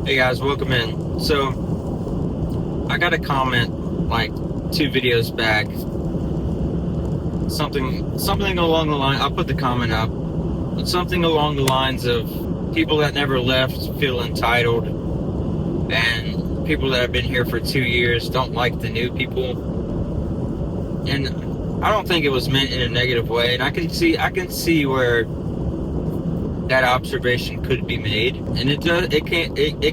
Hey guys, welcome in. So, I got a comment like 2 videos back. Something along the line. I'll put the comment up. But something along the lines of people that never left feel entitled, and people that have been here for 2 years don't like the new people. And I don't think it was meant in a negative way. And I can see where that observation could be made, and it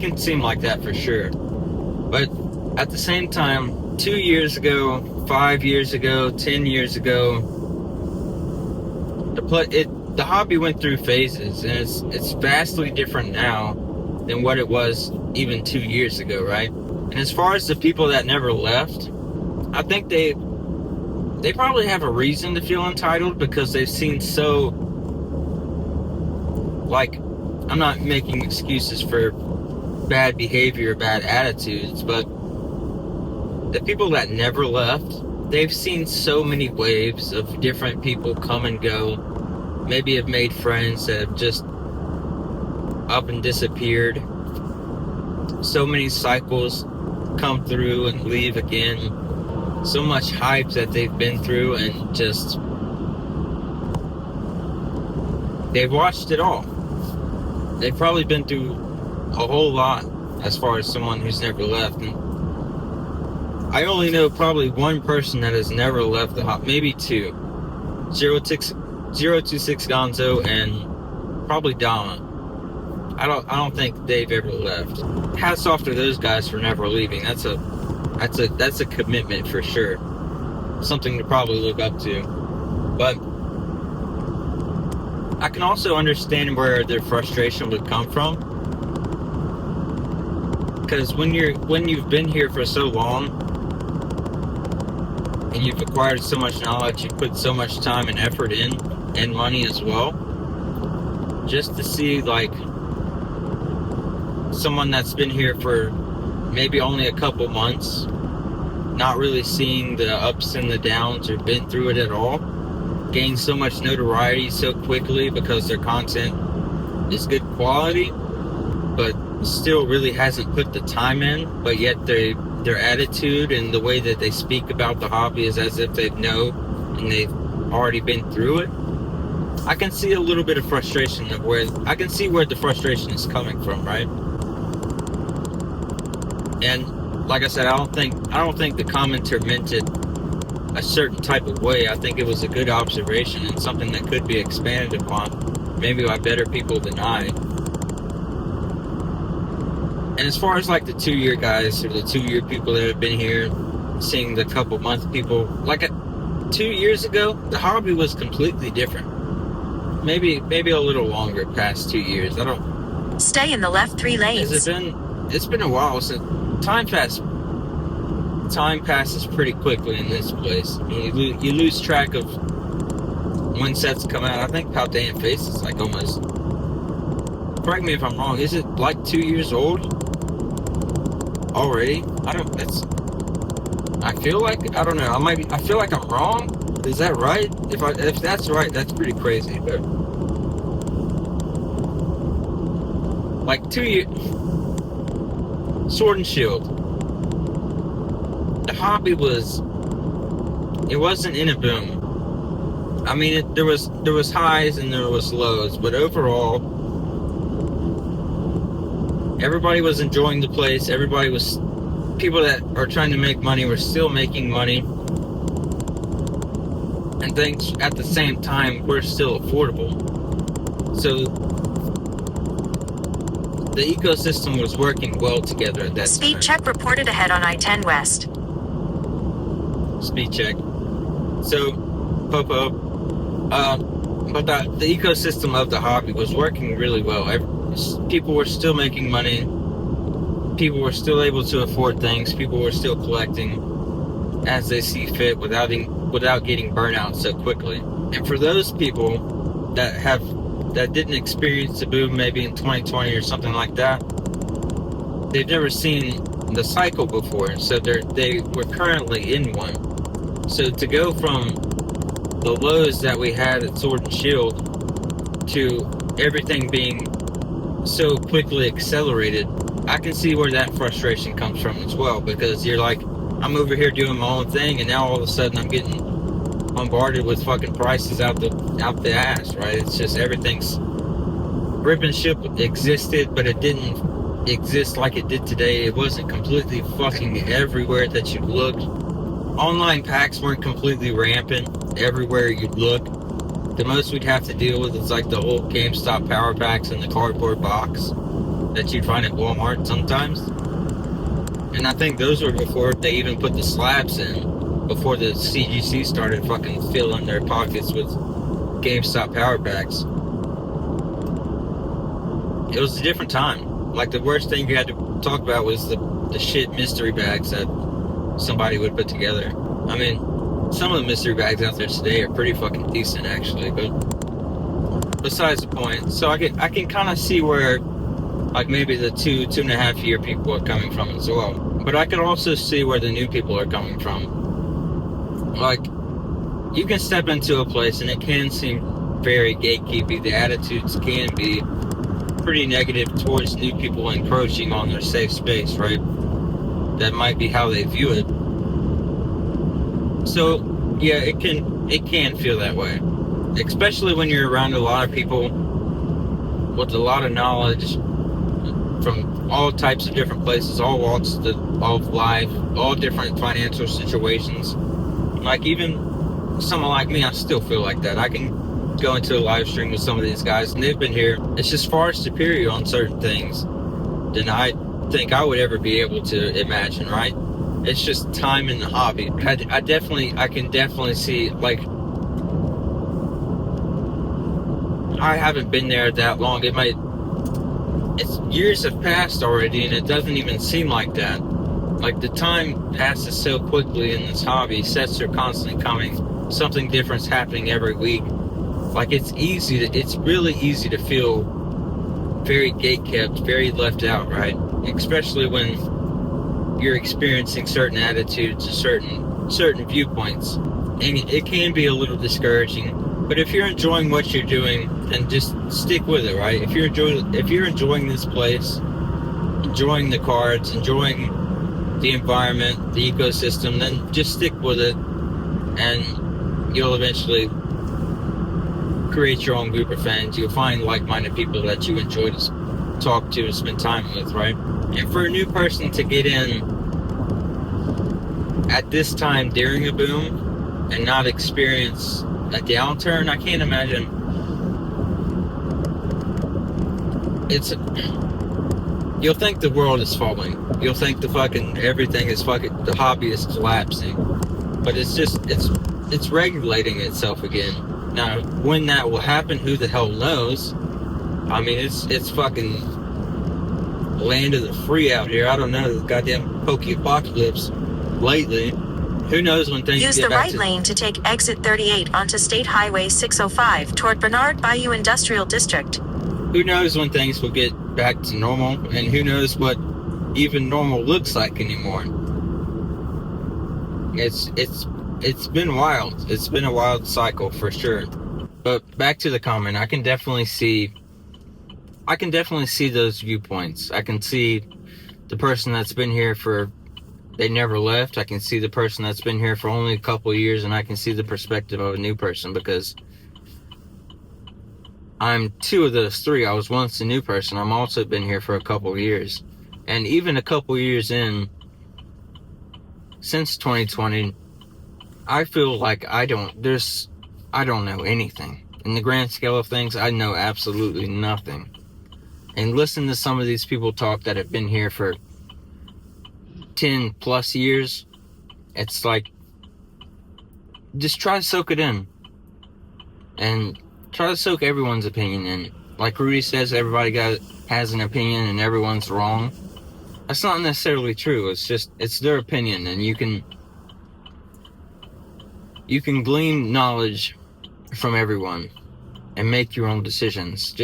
can seem like that for sure. But at the same time, 2 years ago, 5 years ago, 10 years ago, the hobby went through phases, and it's vastly different now than what it was even 2 years ago, right? And as far as the people that never left, I think they probably have a reason to feel entitled, because they've seen so, like, I'm not making excuses for bad behavior, bad attitudes, but the people that never left, they've seen so many waves of different people come and go. Maybe have made friends that have just up and disappeared. So many cycles come through and leave again. So much hype that they've been through, and just they've watched it all. They've probably been through a whole lot as far as someone who's never left. And I only know probably one person that has never left the hobby, maybe two. 026 Gonzo and probably Dama. I don't think they've ever left. Hats off to those guys for never leaving. That's a commitment for sure. Something to probably look up to. But I can also understand where their frustration would come from, because when you've been here for so long and you've acquired so much knowledge, you've put so much time and effort in, and money as well, just to see like someone that's been here for maybe only a couple months, not really seeing the ups and the downs or been through it at all, gain so much notoriety so quickly because their content is good quality, but still really hasn't put the time in, but yet their attitude and the way that they speak about the hobby is as if they know and they've already been through it. I can see a little bit of frustration of where the frustration is coming from, right? And like I said, I don't think the commenter meant it a certain type of way. I think it was a good observation and something that could be expanded upon, maybe by better people than I. And as far as like the 2-year guys, or the 2-year people that have been here, seeing the couple month people, like 2 years ago, the hobby was completely different. Maybe a little longer past 2 years. I don't. Stay in the left 3 lanes. It's been a while since time passes pretty quickly in this place. I mean, you lose track of when sets come out. I think Paldean Face is like almost, correct me if I'm wrong, is it like 2 years old already? I feel like I'm wrong. Is that right? If that's right, that's pretty crazy. But like 2 years, Sword and Shield. The hobby it wasn't in a boom. I mean, there was highs and there was lows, but overall, everybody was enjoying the place. People that are trying to make money were still making money, and things at the same time were still affordable. So the ecosystem was working well together at that time. Speed check reported ahead on I-10 West. Speed check. So, Popo, but the ecosystem of the hobby was working really well. People were still making money. People were still able to afford things. People were still collecting as they see fit without getting burnt out so quickly. And for those people that didn't experience the boom maybe in 2020 or something like that, they've never seen the cycle before, so they were currently in one. So to go from the lows that we had at Sword and Shield to everything being so quickly accelerated I can see where that frustration comes from as well, because you're like, I'm over here doing my own thing, and now all of a sudden I'm getting bombarded with fucking prices out the ass, right? It's just everything's rip and ship existed, but it didn't exist like it did today. It wasn't completely fucking everywhere that you looked. Online packs weren't completely rampant everywhere you look. The most we'd have to deal with is like the old GameStop power packs in the cardboard box that you'd find at Walmart sometimes. And I think those were before they even put the slabs in, before the CGC started fucking filling their pockets with GameStop power packs. It was a different time. Like, the worst thing you had to talk about was the shit mystery bags that somebody would put together. I mean, some of the mystery bags out there today are pretty fucking decent, actually, but besides the point. So I can kind of see where, like, maybe the 2.5 year people are coming from as well. But I can also see where the new people are coming from. Like, you can step into a place and it can seem very gatekeepy. The attitudes can be pretty negative towards new people encroaching on their safe space, right? That might be how they view it. So yeah, it can feel that way, especially when you're around a lot of people with a lot of knowledge from all types of different places, all walks of life, all different financial situations. Like, even someone like me, I still feel like that. I can go into a live stream with some of these guys, and they've been here. It's just far superior on certain things than I think I would ever be able to imagine, right? It's just time in the hobby. I can definitely see, like, I haven't been there that long. It's years have passed already, and it doesn't even seem like that. Like, the time passes so quickly in this hobby. Sets are constantly coming. Something different's happening every week. Like, it's really easy to feel very gatekept, very left out, right? Especially when you're experiencing certain attitudes, certain viewpoints. And it can be a little discouraging. But if you're enjoying what you're doing, then just stick with it, right? If you're enjoying this place, enjoying the cards, enjoying the environment, the ecosystem, then just stick with it, and you'll eventually create your own group of fans. You'll find like-minded people that you enjoy to talk to and spend time with, right? And for a new person to get in at this time during a boom and not experience a downturn, I can't imagine. You'll think the world is falling. You'll think the hobby is collapsing. But it's regulating itself again. Now, when that will happen, who the hell knows? I mean, it's fucking land of the free out here. I don't know, the goddamn Poke-apocalypse lately. Who knows when things Use get the back right lane to take exit 38 onto State Highway 605 toward Bernard Bayou Industrial District. Who knows when things will get back to normal, and who knows what even normal looks like anymore. It's been wild. It's been a wild cycle for sure. But back to the comment, I can definitely see those viewpoints. I can see the person that's been here they never left. I can see the person that's been here for only a couple of years, and I can see the perspective of a new person, because I'm two of those three. I was once a new person. I'm also been here for a couple of years. And even a couple of years in, since 2020, I feel like I don't know anything. In the grand scale of things, I know absolutely nothing. And listen to some of these people talk that have been here for 10 plus years. It's like, just try to soak it in. And try to soak everyone's opinion in. Like Rudy says, everybody has an opinion and everyone's wrong. That's not necessarily true. It's their opinion, and you can glean knowledge from everyone and make your own decisions.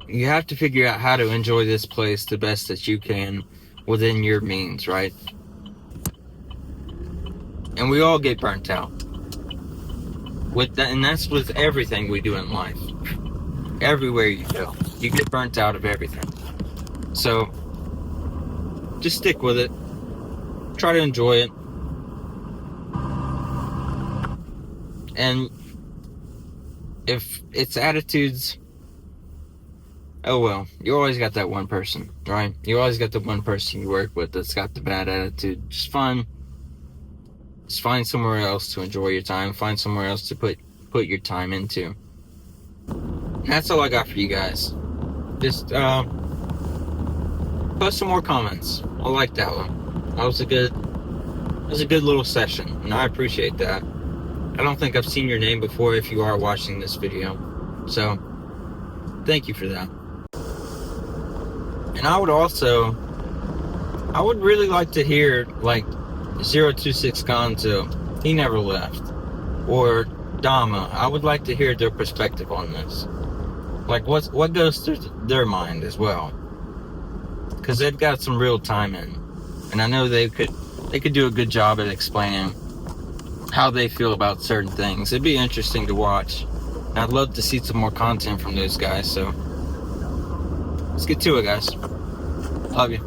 You have to figure out how to enjoy this place the best that you can within your means, right? And we all get burnt out. With that, and that's with everything we do in life. Everywhere you go, you get burnt out of everything. So just stick with it. Try to enjoy it. And if it's attitudes, oh well, you always got that one person, right? You always got the one person you work with that's got the bad attitude. Just find somewhere else to enjoy your time. Find somewhere else to put your time into. And that's all I got for you guys. Just post some more comments. I like that one. That was a good little session, and I appreciate that. I don't think I've seen your name before if you are watching this video. So, thank you for that. And I would really like to hear, like, 026 Gonzo, he never left, or Dama. I would like to hear their perspective on this. Like, what goes through their mind as well. Because they've got some real time in. And I know they could do a good job at explaining how they feel about certain things. It'd be interesting to watch. And I'd love to see some more content from those guys. So let's get to it, guys. Love you.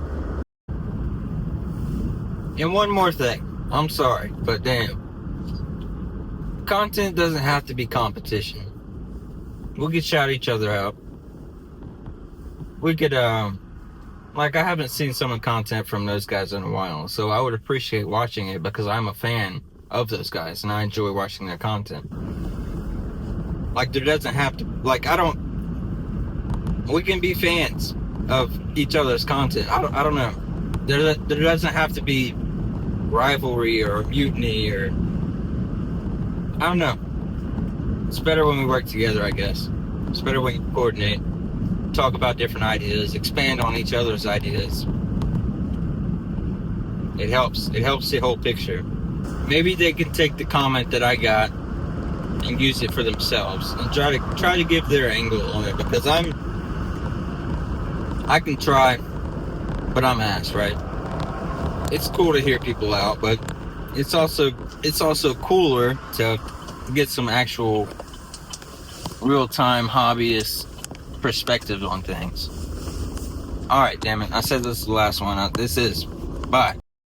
And one more thing. I'm sorry, but damn. Content doesn't have to be competition. We could shout each other out. We could, like, I haven't seen some of the content from those guys in a while, so I would appreciate watching it because I'm a fan of those guys and I enjoy watching their content. Like, there doesn't have to, like, we can be fans of each other's content. I don't know. There doesn't have to be rivalry or mutiny or, I don't know. It's better when we work together, I guess. It's better when you coordinate, talk about different ideas, expand on each other's ideas. It helps the whole picture. Maybe they can take the comment that I got and use it for themselves and try to give their angle on it, because I can try, but I'm ass, right? It's cool to hear people out, but it's also cooler to get some actual real-time hobbyist perspective on things. Alright, damn it. I said this is the last one. This is. Bye.